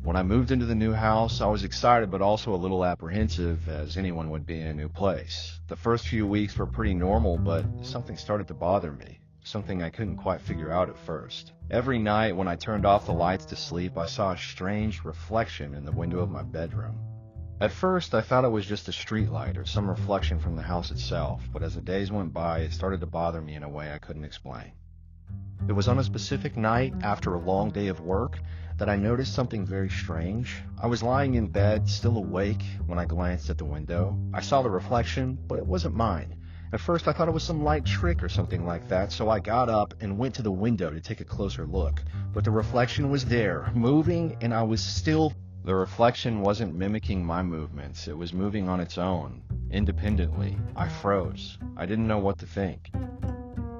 When I moved into the new house, I was excited but also a little apprehensive, as anyone would be in a new place. The first few weeks were pretty normal, but something started to bother me. Something I couldn't quite figure out at first. Every night when I turned off the lights to sleep, I saw a strange reflection in the window of my bedroom. At first, I thought it was just a street light or some reflection from the house itself, but as the days went by, it started to bother me in a way I couldn't explain. It was on a specific night after a long day of work that I noticed something very strange. I was lying in bed, still awake, when I glanced at the window. I saw the reflection, but it wasn't mine. At first, I thought it was some light trick or something like that, so I got up and went to the window to take a closer look. But the reflection was there, moving, and I was still... The reflection wasn't mimicking my movements. It was moving on its own, independently. I froze. I didn't know what to think.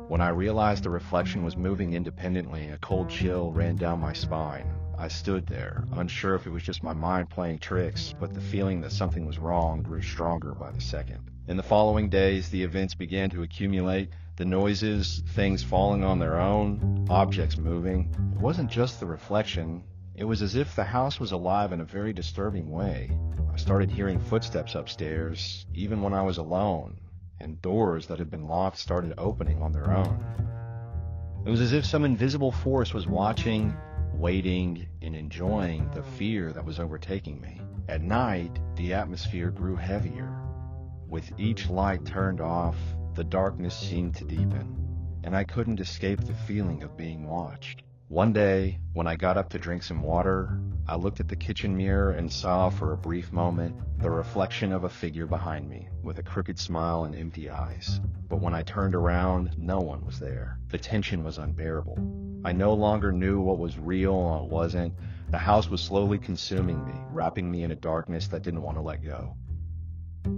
When I realized the reflection was moving independently, a cold chill ran down my spine. I stood there, unsure if it was just my mind playing tricks, but the feeling that something was wrong grew stronger by the second. In the following days, the events began to accumulate. The noises, things falling on their own, objects moving. It wasn't just the reflection. It was as if the house was alive in a very disturbing way. I started hearing footsteps upstairs, even when I was alone, and doors that had been locked started opening on their own. It was as if some invisible force was watching, waiting, and enjoying the fear that was overtaking me. At night, the atmosphere grew heavier. With each light turned off, the darkness seemed to deepen, and I couldn't escape the feeling of being watched. One day, when I got up to drink some water, I looked at the kitchen mirror and saw for a brief moment the reflection of a figure behind me, with a crooked smile and empty eyes. But when I turned around, no one was there. The tension was unbearable. I no longer knew what was real and what wasn't. The house was slowly consuming me, wrapping me in a darkness that didn't want to let go.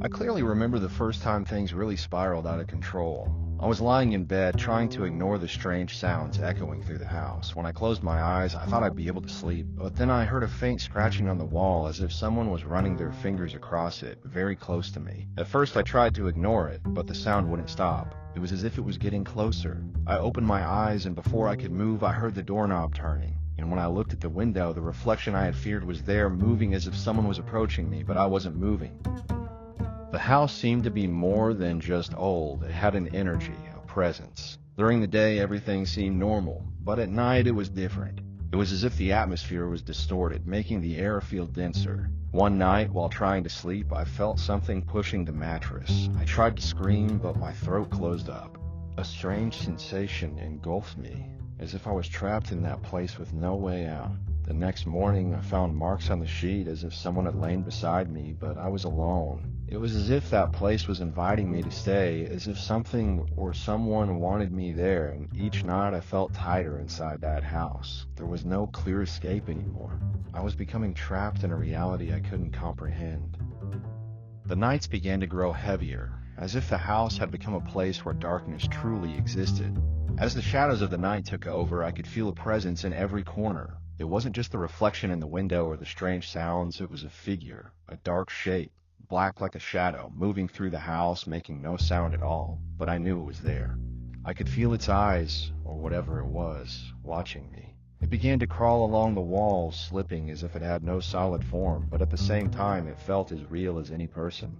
I clearly remember the first time things really spiraled out of control. I was lying in bed, trying to ignore the strange sounds echoing through the house. When I closed my eyes, I thought I'd be able to sleep, but then I heard a faint scratching on the wall, as if someone was running their fingers across it, very close to me. At first I tried to ignore it, but the sound wouldn't stop. It was as if it was getting closer. I opened my eyes, and before I could move, I heard the doorknob turning. And when I looked at the window, the reflection I had feared was there, moving as if someone was approaching me, but I wasn't moving. The house seemed to be more than just old. It had an energy, a presence. During the day, everything seemed normal, but at night it was different. It was as if the atmosphere was distorted, making the air feel denser. One night, while trying to sleep, I felt something pushing the mattress. I tried to scream, but my throat closed up. A strange sensation engulfed me, as if I was trapped in that place with no way out. The next morning, I found marks on the sheet as if someone had lain beside me, but I was alone. It was as if that place was inviting me to stay, as if something or someone wanted me there, and each night I felt tighter inside that house. There was no clear escape anymore. I was becoming trapped in a reality I couldn't comprehend. The nights began to grow heavier, as if the house had become a place where darkness truly existed. As the shadows of the night took over, I could feel a presence in every corner. It wasn't just the reflection in the window or the strange sounds, it was a figure, a dark shape, black like a shadow, moving through the house, making no sound at all, but I knew it was there. I could feel its eyes, or whatever it was, watching me. It began to crawl along the walls, slipping as if it had no solid form, but at the same time it felt as real as any person.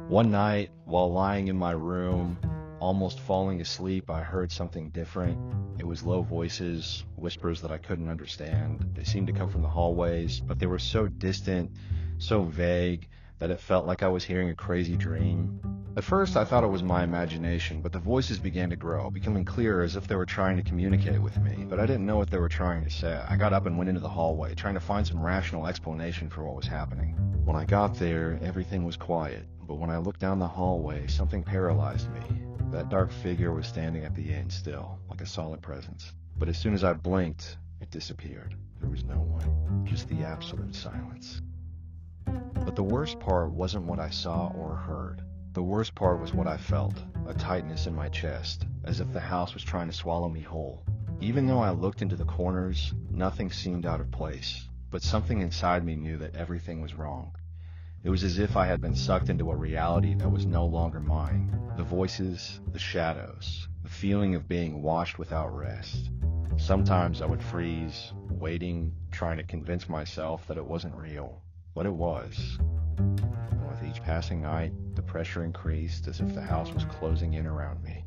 One night, while lying in my room, almost falling asleep, I heard something different. It was low voices, whispers that I couldn't understand. They seemed to come from the hallways, but they were so distant, so vague, that it felt like I was hearing a crazy dream. At first I thought it was my imagination, but the voices began to grow, becoming clearer as if they were trying to communicate with me, but I didn't know what they were trying to say. I got up and went into the hallway, trying to find some rational explanation for what was happening. When I got there, everything was quiet, but when I looked down the hallway, something paralyzed me. That dark figure was standing at the end still, like a solid presence. But as soon as I blinked, it disappeared. There was no one, just the absolute silence. But the worst part wasn't what I saw or heard. The worst part was what I felt, a tightness in my chest, as if the house was trying to swallow me whole. Even though I looked into the corners, nothing seemed out of place, but something inside me knew that everything was wrong. It was as if I had been sucked into a reality that was no longer mine. The voices, the shadows, the feeling of being watched without rest. Sometimes I would freeze, waiting, trying to convince myself that it wasn't real, but it was. And with each passing night, the pressure increased as if the house was closing in around me.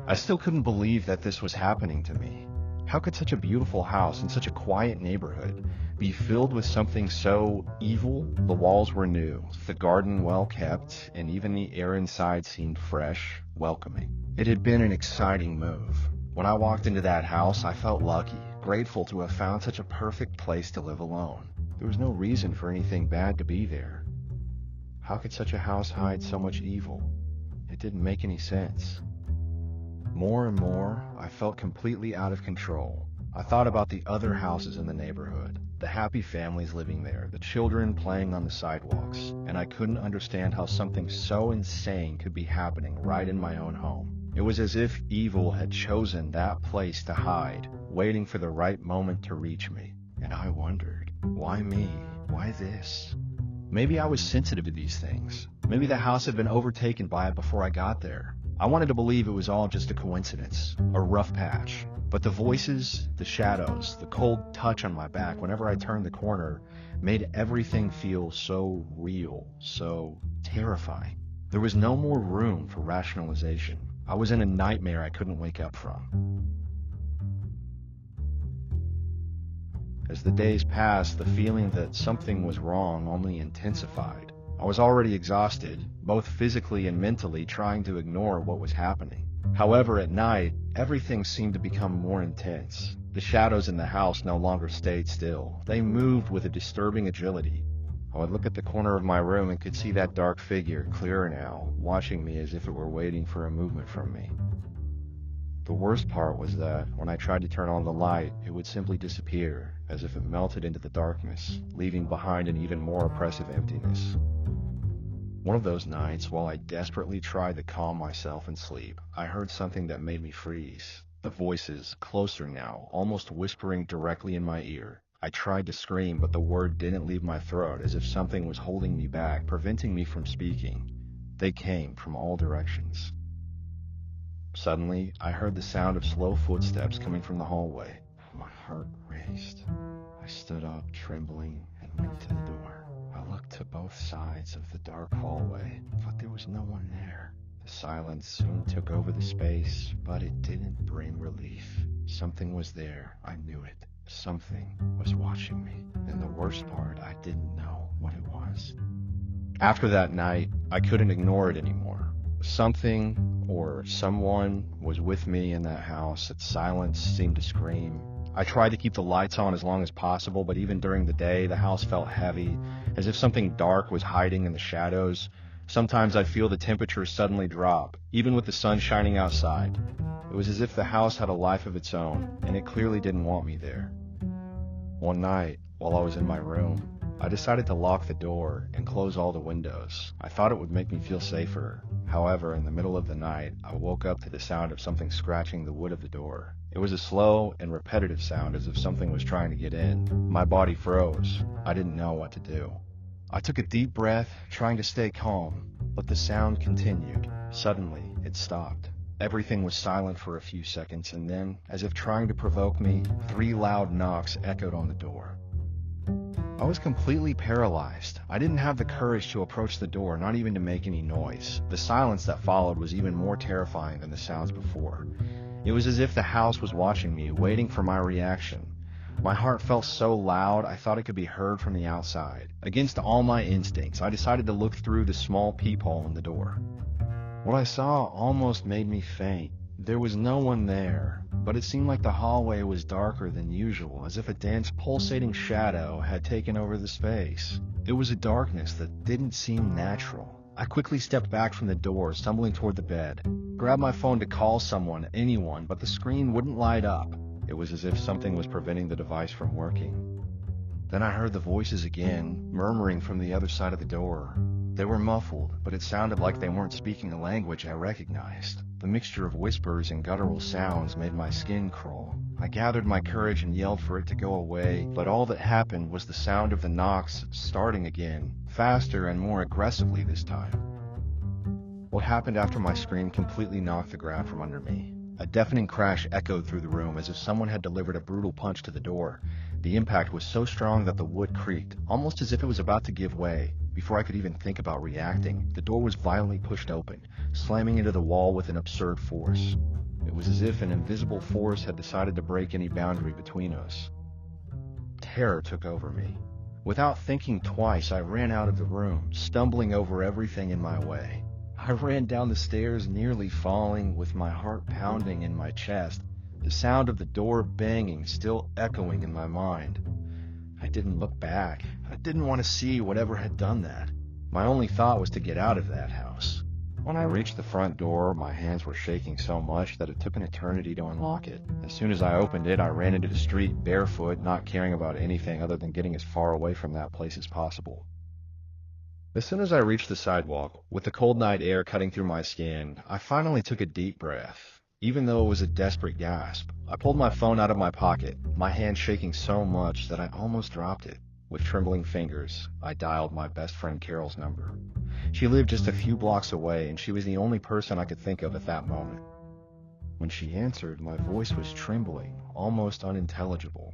I still couldn't believe that this was happening to me. How could such a beautiful house in such a quiet neighborhood be filled with something so evil? The walls were new, the garden well kept, and even the air inside seemed fresh, welcoming. It had been an exciting move. When I walked into that house, I felt lucky, grateful to have found such a perfect place to live alone. There was no reason for anything bad to be there. How could such a house hide so much evil? It didn't make any sense. More and more, I felt completely out of control. I thought about the other houses in the neighborhood, the happy families living there, the children playing on the sidewalks, and I couldn't understand how something so insane could be happening right in my own home. It was as if evil had chosen that place to hide, waiting for the right moment to reach me. And I wondered, why me? Why this? Maybe I was sensitive to these things. Maybe the house had been overtaken by it before I got there. I wanted to believe it was all just a coincidence, a rough patch. But the voices, the shadows, the cold touch on my back whenever I turned the corner made everything feel so real, so terrifying. There was no more room for rationalization. I was in a nightmare I couldn't wake up from. As the days passed, the feeling that something was wrong only intensified. I was already exhausted, both physically and mentally, trying to ignore what was happening. However, at night, everything seemed to become more intense. The shadows in the house no longer stayed still. They moved with a disturbing agility. I would look at the corner of my room and could see that dark figure, clearer now, watching me as if it were waiting for a movement from me. The worst part was that, when I tried to turn on the light, it would simply disappear, as if it melted into the darkness, leaving behind an even more oppressive emptiness. One of those nights, while I desperately tried to calm myself and sleep, I heard something that made me freeze. The voices, closer now, almost whispering directly in my ear. I tried to scream, but the word didn't leave my throat, as if something was holding me back, preventing me from speaking. They came from all directions. Suddenly, I heard the sound of slow footsteps coming from the hallway. My heart raced. I stood up, trembling, and went to the door. I looked to both sides of the dark hallway, but there was no one there. The silence soon took over the space, but it didn't bring relief. Something was there, I knew it. Something was watching me, and the worst part, I didn't know what it was. After that night, I couldn't ignore it anymore. Something or someone was with me in that house. Its silence seemed to scream. I tried to keep the lights on as long as possible, but even during the day, the house felt heavy, as if something dark was hiding in the shadows. Sometimes I'd feel the temperature suddenly drop, even with the sun shining outside. It was as if the house had a life of its own, and it clearly didn't want me there. One night, while I was in my room, I decided to lock the door and close all the windows. I thought it would make me feel safer. However, in the middle of the night, I woke up to the sound of something scratching the wood of the door. It was a slow and repetitive sound, as if something was trying to get in. My body froze. I didn't know what to do. I took a deep breath, trying to stay calm, but the sound continued. Suddenly, it stopped. Everything was silent for a few seconds, and then, as if trying to provoke me, 3 loud knocks echoed on the door. I was completely paralyzed. I didn't have the courage to approach the door, not even to make any noise. The silence that followed was even more terrifying than the sounds before. It was as if the house was watching me, waiting for my reaction. My heart felt so loud, I thought it could be heard from the outside. Against all my instincts, I decided to look through the small peephole in the door. What I saw almost made me faint. There was no one there, but it seemed like the hallway was darker than usual, as if a dense, pulsating shadow had taken over the space. It was a darkness that didn't seem natural. I quickly stepped back from the door, stumbling toward the bed. Grabbed my phone to call someone, anyone, but the screen wouldn't light up. It was as if something was preventing the device from working. Then I heard the voices again, murmuring from the other side of the door. They were muffled, but it sounded like they weren't speaking a language I recognized. The mixture of whispers and guttural sounds made my skin crawl. I gathered my courage and yelled for it to go away, but all that happened was the sound of the knocks starting again, faster and more aggressively this time. What happened after my scream completely knocked the ground from under me. A deafening crash echoed through the room as if someone had delivered a brutal punch to the door. The impact was so strong that the wood creaked, almost as if it was about to give way. Before I could even think about reacting, the door was violently pushed open, slamming into the wall with an absurd force. It was as if an invisible force had decided to break any boundary between us. Terror took over me. Without thinking twice, I ran out of the room, stumbling over everything in my way. I ran down the stairs, nearly falling, with my heart pounding in my chest, the sound of the door banging still echoing in my mind. I didn't look back. I didn't want to see whatever had done that. My only thought was to get out of that house. When I reached the front door, my hands were shaking so much that it took an eternity to unlock it. As soon as I opened it, I ran into the street barefoot, not caring about anything other than getting as far away from that place as possible. As soon as I reached the sidewalk, with the cold night air cutting through my skin, I finally took a deep breath. Even though it was a desperate gasp, I pulled my phone out of my pocket, my hand shaking so much that I almost dropped it. With trembling fingers, I dialed my best friend Carol's number. She lived just a few blocks away, and she was the only person I could think of at that moment. When she answered, my voice was trembling, almost unintelligible.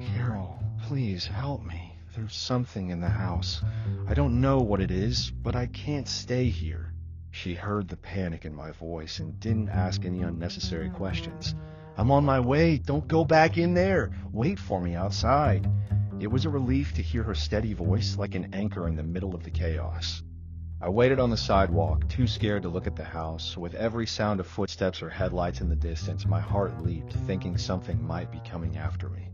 "Carol, please help me. There's something in the house. I don't know what it is, but I can't stay here." She heard the panic in my voice and didn't ask any unnecessary questions. "I'm on my way. Don't go back in there. Wait for me outside." It was a relief to hear her steady voice, like an anchor in the middle of the chaos. I waited on the sidewalk, too scared to look at the house. With every sound of footsteps or headlights in the distance, my heart leaped, thinking something might be coming after me.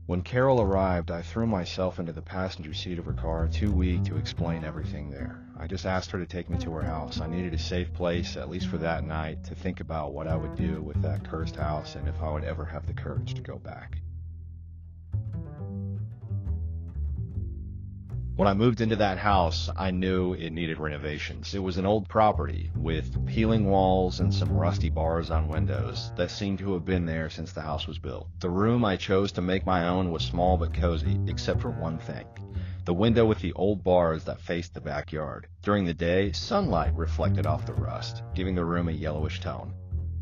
When Carol arrived, I threw myself into the passenger seat of her car, too weak to explain everything there. I just asked her to take me to her house. I needed a safe place, at least for that night, to think about what I would do with that cursed house and if I would ever have the courage to go back. When I moved into that house, I knew it needed renovations. It was an old property with peeling walls and some rusty bars on windows that seemed to have been there since the house was built. The room I chose to make my own was small but cozy, except for one thing: the window with the old bars that faced the backyard. During the day, sunlight reflected off the rust, giving the room a yellowish tone.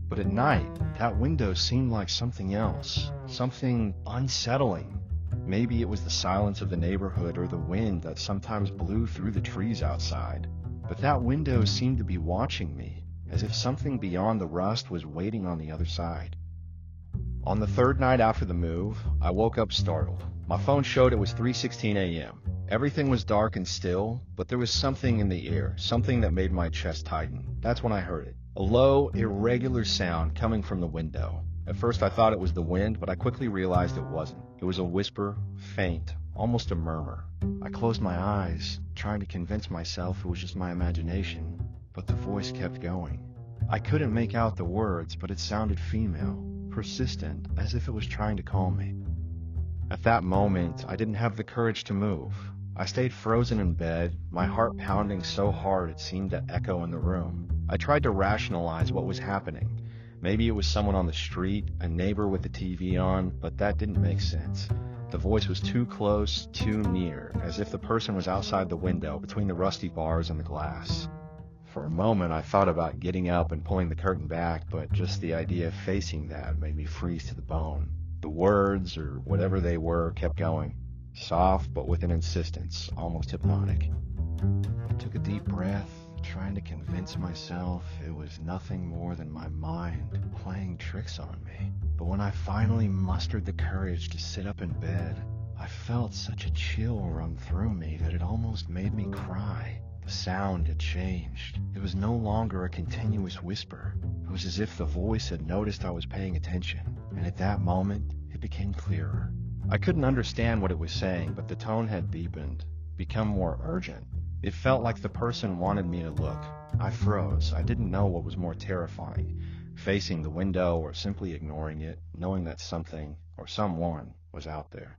But at night, that window seemed like something else, something unsettling. Maybe it was the silence of the neighborhood or the wind that sometimes blew through the trees outside. But that window seemed to be watching me, as if something beyond the rust was waiting on the other side. On the third night after the move, I woke up startled. My phone showed it was 3:16 a.m. Everything was dark and still, but there was something in the air, something that made my chest tighten. That's when I heard it. A low, irregular sound coming from the window. At first I thought it was the wind, but I quickly realized it wasn't. It was a whisper, faint, almost a murmur. I closed my eyes, trying to convince myself it was just my imagination, but the voice kept going. I couldn't make out the words, but it sounded female, persistent, as if it was trying to call me. At that moment, I didn't have the courage to move. I stayed frozen in bed, my heart pounding so hard it seemed to echo in the room. I tried to rationalize what was happening. Maybe it was someone on the street, a neighbor with the TV on, but that didn't make sense. The voice was too close, too near, as if the person was outside the window, between the rusty bars and the glass. For a moment, I thought about getting up and pulling the curtain back, but just the idea of facing that made me freeze to the bone. The words, or whatever they were, kept going, soft but with an insistence, almost hypnotic. I took a deep breath, trying to convince myself it was nothing more than my mind playing tricks on me. But when I finally mustered the courage to sit up in bed, I felt such a chill run through me that it almost made me cry. The sound had changed. It was no longer a continuous whisper. It was as if the voice had noticed I was paying attention, and at that moment, it became clearer. I couldn't understand what it was saying, but the tone had deepened, become more urgent. It felt like the person wanted me to look. I froze. I didn't know what was more terrifying, facing the window or simply ignoring it, knowing that something or someone was out there.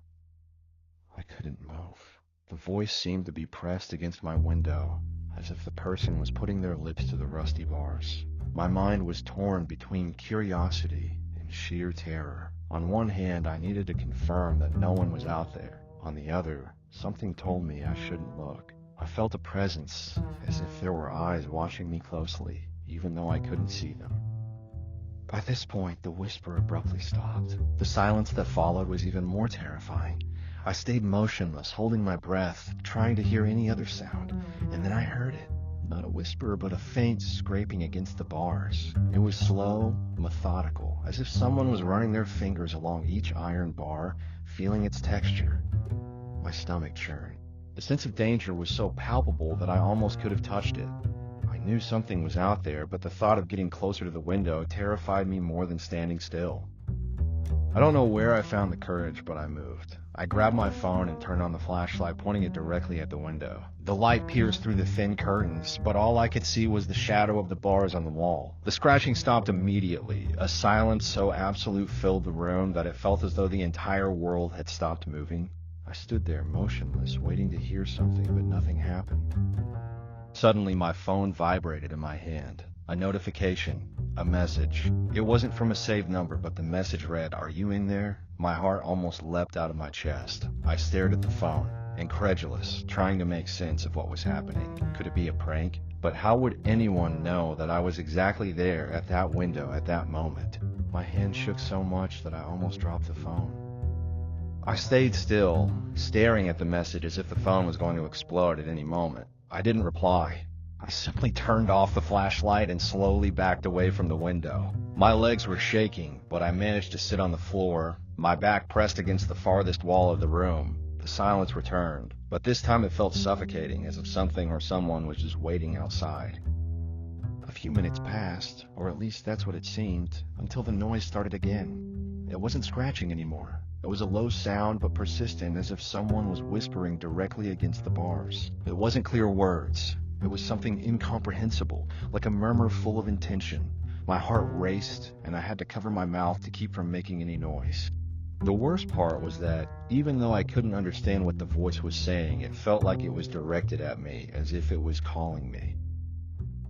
I couldn't move. The voice seemed to be pressed against my window, as if the person was putting their lips to the rusty bars. My mind was torn between curiosity and sheer terror. On one hand, I needed to confirm that no one was out there. On the other, something told me I shouldn't look. I felt a presence, as if there were eyes watching me closely, even though I couldn't see them. By this point, the whisper abruptly stopped. The silence that followed was even more terrifying. I stayed motionless, holding my breath, trying to hear any other sound, and then I heard it. Not a whisper, but a faint scraping against the bars. It was slow, methodical, as if someone was running their fingers along each iron bar, feeling its texture. My stomach churned. The sense of danger was so palpable that I almost could have touched it. I knew something was out there, but the thought of getting closer to the window terrified me more than standing still. I don't know where I found the courage, but I moved. I grabbed my phone and turned on the flashlight, pointing it directly at the window. The light pierced through the thin curtains, but all I could see was the shadow of the bars on the wall. The scratching stopped immediately. A silence so absolute filled the room that it felt as though the entire world had stopped moving. I stood there motionless, waiting to hear something, but nothing happened. Suddenly, my phone vibrated in my hand. A notification. A message. It wasn't from a saved number, but the message read, "Are you in there?" My heart almost leapt out of my chest. I stared at the phone, incredulous, trying to make sense of what was happening. Could it be a prank? But how would anyone know that I was exactly there at that window at that moment? My hand shook so much that I almost dropped the phone. I stayed still, staring at the message as if the phone was going to explode at any moment. I didn't reply. I simply turned off the flashlight and slowly backed away from the window. My legs were shaking, but I managed to sit on the floor, my back pressed against the farthest wall of the room. The silence returned, but this time it felt suffocating, as if something or someone was just waiting outside. A few minutes passed, or at least that's what it seemed, until the noise started again. It wasn't scratching anymore. It was a low sound, but persistent, as if someone was whispering directly against the bars. It wasn't clear words. It was something incomprehensible, like a murmur full of intention. My heart raced, and I had to cover my mouth to keep from making any noise. The worst part was that, even though I couldn't understand what the voice was saying, it felt like it was directed at me, as if it was calling me.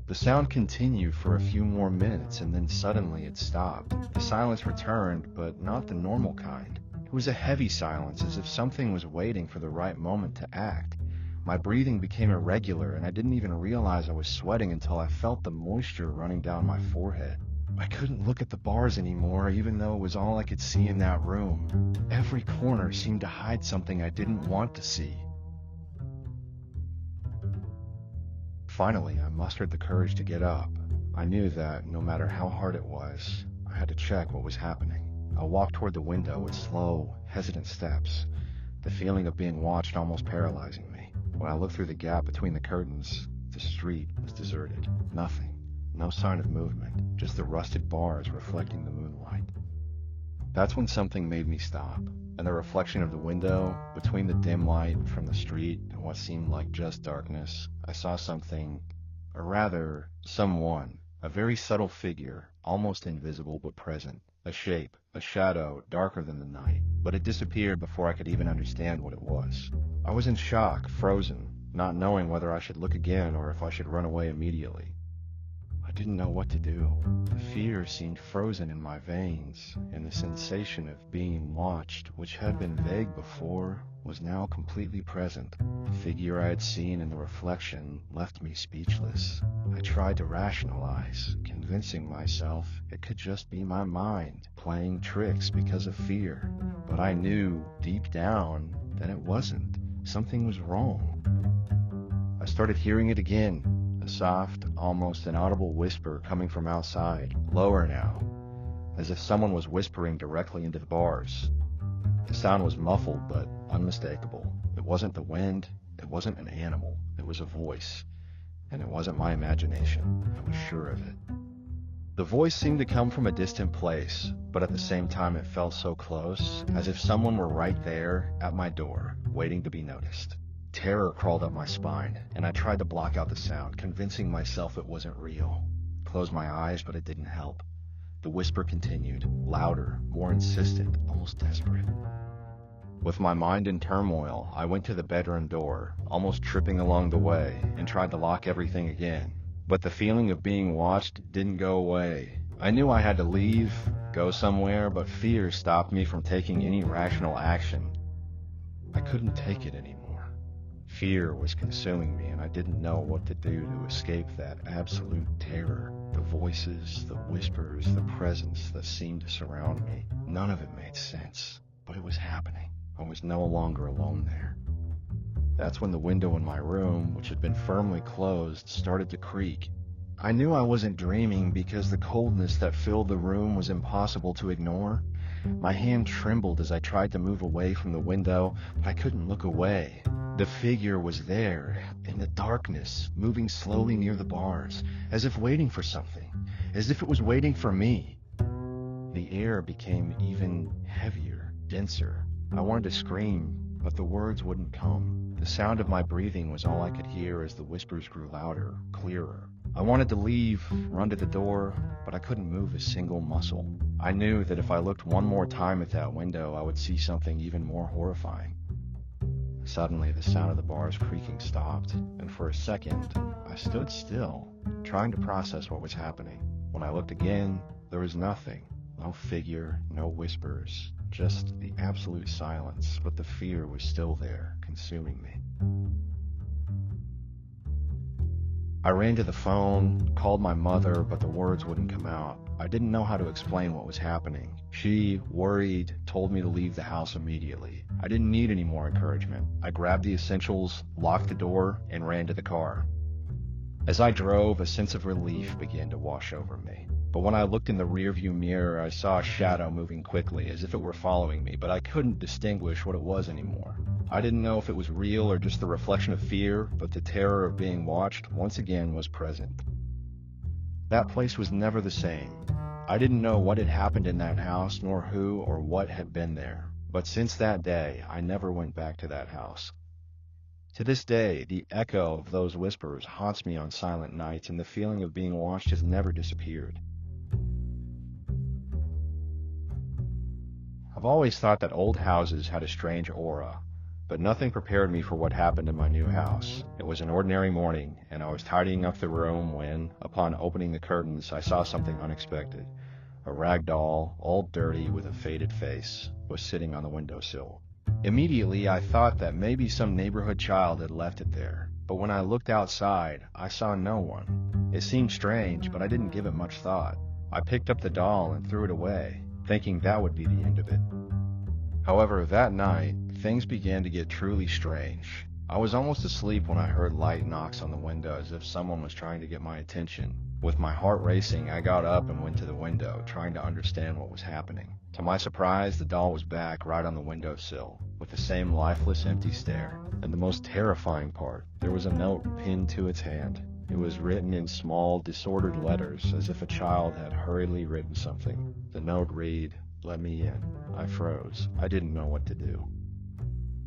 The sound continued for a few more minutes, and then suddenly it stopped. The silence returned, but not the normal kind. It was a heavy silence, as if something was waiting for the right moment to act. My breathing became irregular, and I didn't even realize I was sweating until I felt the moisture running down my forehead. I couldn't look at the bars anymore, even though it was all I could see in that room. Every corner seemed to hide something I didn't want to see. Finally, I mustered the courage to get up. I knew that, no matter how hard it was, I had to check what was happening. I walked toward the window with slow, hesitant steps, the feeling of being watched almost paralyzing me. When I looked through the gap between the curtains, the street was deserted. Nothing. No sign of movement, just the rusted bars reflecting the moonlight. That's when something made me stop. In the reflection of the window, between the dim light from the street and what seemed like just darkness, I saw something, or rather, someone, a very subtle figure, almost invisible but present. A shape, a shadow, darker than the night, but it disappeared before I could even understand what it was. I was in shock, frozen, not knowing whether I should look again or if I should run away immediately. I didn't know what to do. The fear seemed frozen in my veins, and the sensation of being watched, which had been vague before, was now completely present. The figure I had seen in the reflection left me speechless. I tried to rationalize, convincing myself it could just be my mind playing tricks because of fear. But I knew, deep down, that it wasn't. Something was wrong. I started hearing it again, a soft, almost inaudible whisper coming from outside, lower now, as if someone was whispering directly into the bars. The sound was muffled but unmistakable. It wasn't the wind, it wasn't an animal, it was a voice. And it wasn't my imagination, I was sure of it. The voice seemed to come from a distant place, but at the same time it felt so close, as if someone were right there, at my door, waiting to be noticed. Terror crawled up my spine, and I tried to block out the sound, convincing myself it wasn't real. Closed my eyes, but it didn't help. The whisper continued, louder, more insistent, almost desperate. With my mind in turmoil, I went to the bedroom door, almost tripping along the way, and tried to lock everything again. But the feeling of being watched didn't go away. I knew I had to leave, go somewhere, but fear stopped me from taking any rational action. I couldn't take it anymore. Fear was consuming me, and I didn't know what to do to escape that absolute terror. The voices, the whispers, the presence that seemed to surround me. None of it made sense, but it was happening. I was no longer alone there. That's when the window in my room, which had been firmly closed, started to creak. I knew I wasn't dreaming because the coldness that filled the room was impossible to ignore. My hand trembled as I tried to move away from the window, but I couldn't look away. The figure was there, in the darkness, moving slowly near the bars, as if waiting for something, as if it was waiting for me. The air became even heavier, denser. I wanted to scream, but the words wouldn't come. The sound of my breathing was all I could hear as the whispers grew louder, clearer. I wanted to leave, run to the door, but I couldn't move a single muscle. I knew that if I looked one more time at that window, I would see something even more horrifying. Suddenly, the sound of the bars creaking stopped, and for a second, I stood still, trying to process what was happening. When I looked again, there was nothing. No figure, no whispers, just the absolute silence, but the fear was still there, consuming me. I ran to the phone, called my mother, but the words wouldn't come out. I didn't know how to explain what was happening. She, worried, told me to leave the house immediately. I didn't need any more encouragement. I grabbed the essentials, locked the door, and ran to the car. As I drove, a sense of relief began to wash over me. But when I looked in the rearview mirror, I saw a shadow moving quickly, as if it were following me, but I couldn't distinguish what it was anymore. I didn't know if it was real or just the reflection of fear, but the terror of being watched once again was present. That place was never the same. I didn't know what had happened in that house, nor who or what had been there. But since that day, I never went back to that house. To this day, the echo of those whispers haunts me on silent nights, and the feeling of being watched has never disappeared. I've always thought that old houses had a strange aura, but nothing prepared me for what happened in my new house. It was an ordinary morning, and I was tidying up the room when, upon opening the curtains, I saw something unexpected. A rag doll, all dirty with a faded face, was sitting on the windowsill. Immediately, I thought that maybe some neighborhood child had left it there, but when I looked outside, I saw no one. It seemed strange, but I didn't give it much thought. I picked up the doll and threw it away, thinking that would be the end of it. However, that night, things began to get truly strange. I was almost asleep when I heard light knocks on the window as if someone was trying to get my attention. With my heart racing, I got up and went to the window, trying to understand what was happening. To my surprise, the doll was back right on the windowsill, with the same lifeless, empty stare. And the most terrifying part, there was a note pinned to its hand. It was written in small, disordered letters, as if a child had hurriedly written something. The note read, "Let me in." I froze. I didn't know what to do.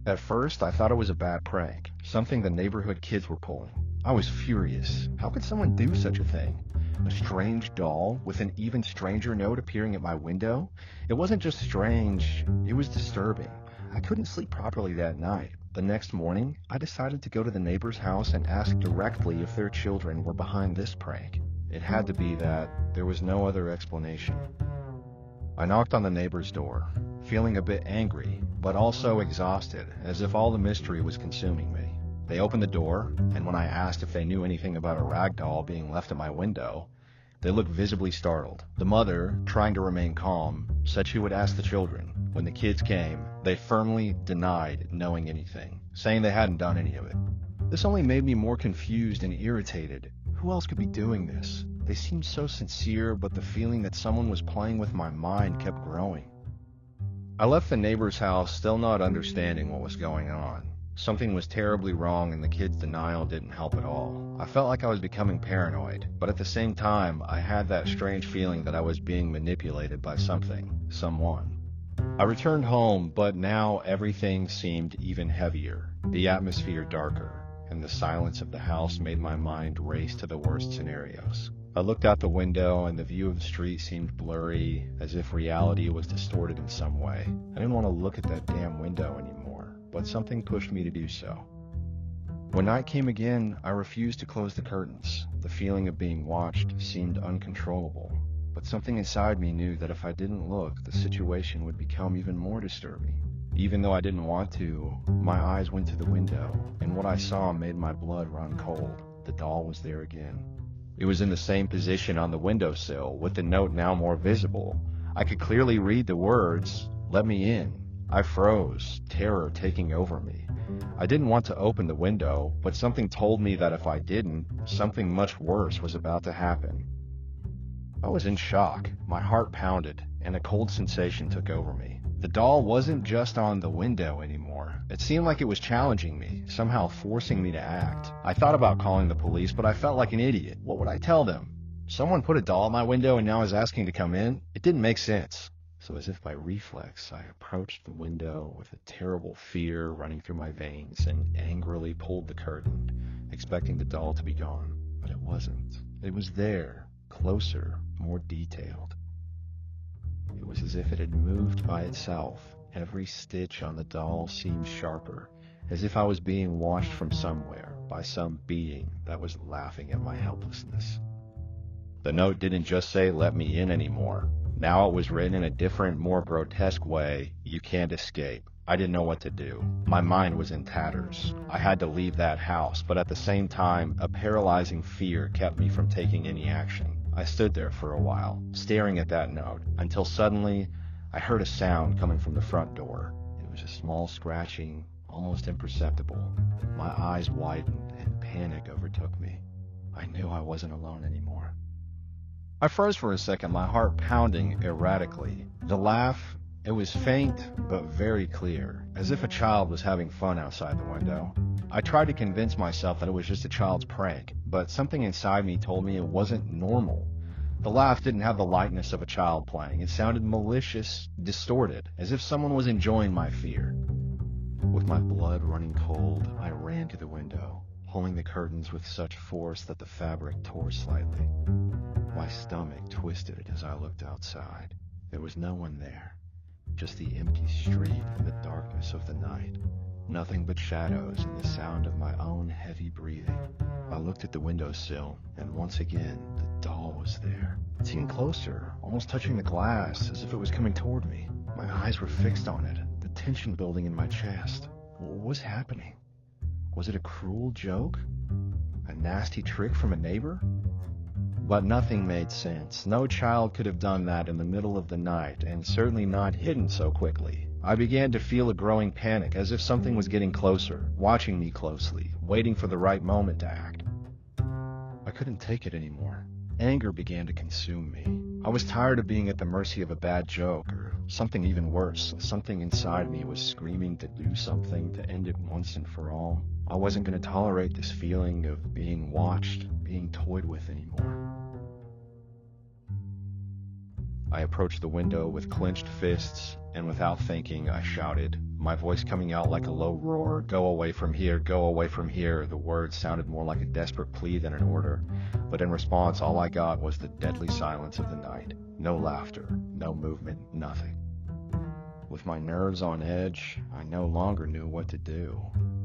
At first, I thought it was a bad prank, something the neighborhood kids were pulling. I was furious. How could someone do such a thing? A strange doll with an even stranger note appearing at my window? It wasn't just strange, it was disturbing. I couldn't sleep properly that night. The next morning, I decided to go to the neighbor's house and ask directly if their children were behind this prank. It had to be that. There was no other explanation. I knocked on the neighbor's door, feeling a bit angry, but also exhausted, as if all the mystery was consuming me. They opened the door, and when I asked if they knew anything about a rag doll being left at my window, they looked visibly startled. The mother, trying to remain calm, said she would ask the children. When the kids came, they firmly denied knowing anything, saying they hadn't done any of it. This only made me more confused and irritated. Who else could be doing this? They seemed so sincere, but the feeling that someone was playing with my mind kept growing. I left the neighbor's house still not understanding what was going on. Something was terribly wrong, and the kids' denial didn't help at all. I felt like I was becoming paranoid, but at the same time, I had that strange feeling that I was being manipulated by something, someone. I returned home, but now everything seemed even heavier, the atmosphere darker, and the silence of the house made my mind race to the worst scenarios. I looked out the window, and the view of the street seemed blurry, as if reality was distorted in some way. I didn't want to look at that damn window anymore, but something pushed me to do so. When night came again, I refused to close the curtains. The feeling of being watched seemed uncontrollable, but something inside me knew that if I didn't look, the situation would become even more disturbing. Even though I didn't want to, my eyes went to the window, and what I saw made my blood run cold. The doll was there again. It was in the same position on the windowsill, with the note now more visible. I could clearly read the words, "Let me in." I froze, terror taking over me. I didn't want to open the window, but something told me that if I didn't, something much worse was about to happen. I was in shock. My heart pounded, and a cold sensation took over me. The doll wasn't just on the window anymore. It seemed like it was challenging me, somehow forcing me to act. I thought about calling the police, but I felt like an idiot. What would I tell them? Someone put a doll in my window and now is asking to come in? It didn't make sense. So as if by reflex, I approached the window with a terrible fear running through my veins and angrily pulled the curtain, expecting the doll to be gone. But it wasn't. It was there, closer, more detailed. It was as if it had moved by itself. Every stitch on the doll seemed sharper, as if I was being watched from somewhere by some being that was laughing at my helplessness. The note didn't just say, "Let me in" anymore. Now it was written in a different, more grotesque way, "You can't escape." I didn't know what to do. My mind was in tatters. I had to leave that house, but at the same time, a paralyzing fear kept me from taking any action. I stood there for a while, staring at that note, until suddenly I heard a sound coming from the front door. It was a small scratching, almost imperceptible. My eyes widened and panic overtook me. I knew I wasn't alone anymore. I froze for a second, my heart pounding erratically. The laugh, it was faint but very clear, as if a child was having fun outside the window. I tried to convince myself that it was just a child's prank, but something inside me told me it wasn't normal. The laugh didn't have the lightness of a child playing. It sounded malicious, distorted, as if someone was enjoying my fear. With my blood running cold, I ran to the window, pulling the curtains with such force that the fabric tore slightly. My stomach twisted as I looked outside. There was no one there, just the empty street and the darkness of the night. Nothing but shadows and the sound of my own heavy breathing. I looked at the windowsill, and once again, the doll was there. It seemed closer, almost touching the glass, as if it was coming toward me. My eyes were fixed on it, the tension building in my chest. What was happening? Was it a cruel joke? A nasty trick from a neighbor? But nothing made sense. No child could have done that in the middle of the night, and certainly not hidden so quickly. I began to feel a growing panic, as if something was getting closer, watching me closely, waiting for the right moment to act. I couldn't take it anymore. Anger began to consume me. I was tired of being at the mercy of a bad joke, or something even worse. Something inside me was screaming to do something, to end it once and for all. I wasn't going to tolerate this feeling of being watched, being toyed with anymore. I approached the window with clenched fists, and without thinking, I shouted, my voice coming out like a low roar, "Go away from here, go away from here." The words sounded more like a desperate plea than an order, but in response, all I got was the deadly silence of the night. No laughter, no movement, nothing. With my nerves on edge, I no longer knew what to do.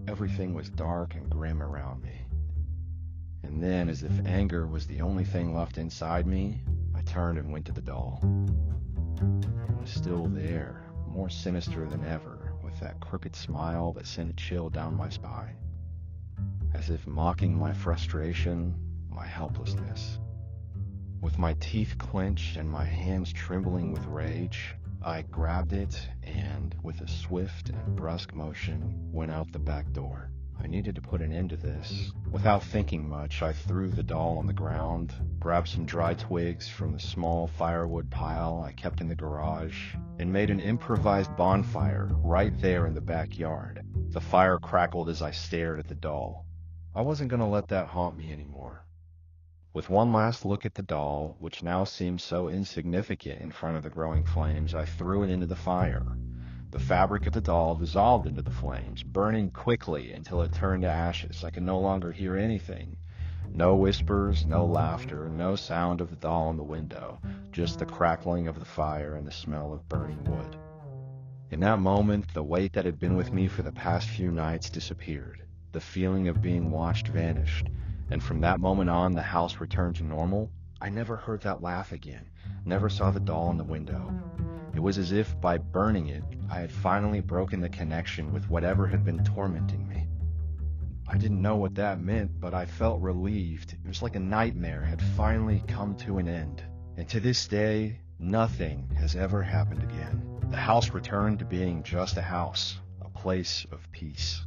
Everything was dark and grim around me. And then, as if anger was the only thing left inside me, I turned and went to the doll. It was still there, more sinister than ever, with that crooked smile that sent a chill down my spine, as if mocking my frustration, my helplessness. With my teeth clenched and my hands trembling with rage, I grabbed it and, with a swift and brusque motion, went out the back door. I needed to put an end to this. Without thinking much, I threw the doll on the ground, grabbed some dry twigs from the small firewood pile I kept in the garage, and made an improvised bonfire right there in the backyard. The fire crackled as I stared at the doll. I wasn't going to let that haunt me anymore. With one last look at the doll, which now seemed so insignificant in front of the growing flames, I threw it into the fire. The fabric of the doll dissolved into the flames, burning quickly until it turned to ashes. I could no longer hear anything. No whispers, no laughter, no sound of the doll in the window, just the crackling of the fire and the smell of burning wood. In that moment, the weight that had been with me for the past few nights disappeared. The feeling of being watched vanished, and from that moment on, the house returned to normal. I never heard that laugh again, never saw the doll in the window. It was as if by burning it, I had finally broken the connection with whatever had been tormenting me. I didn't know what that meant, but I felt relieved. It was like a nightmare had finally come to an end. And to this day, nothing has ever happened again. The house returned to being just a house, a place of peace.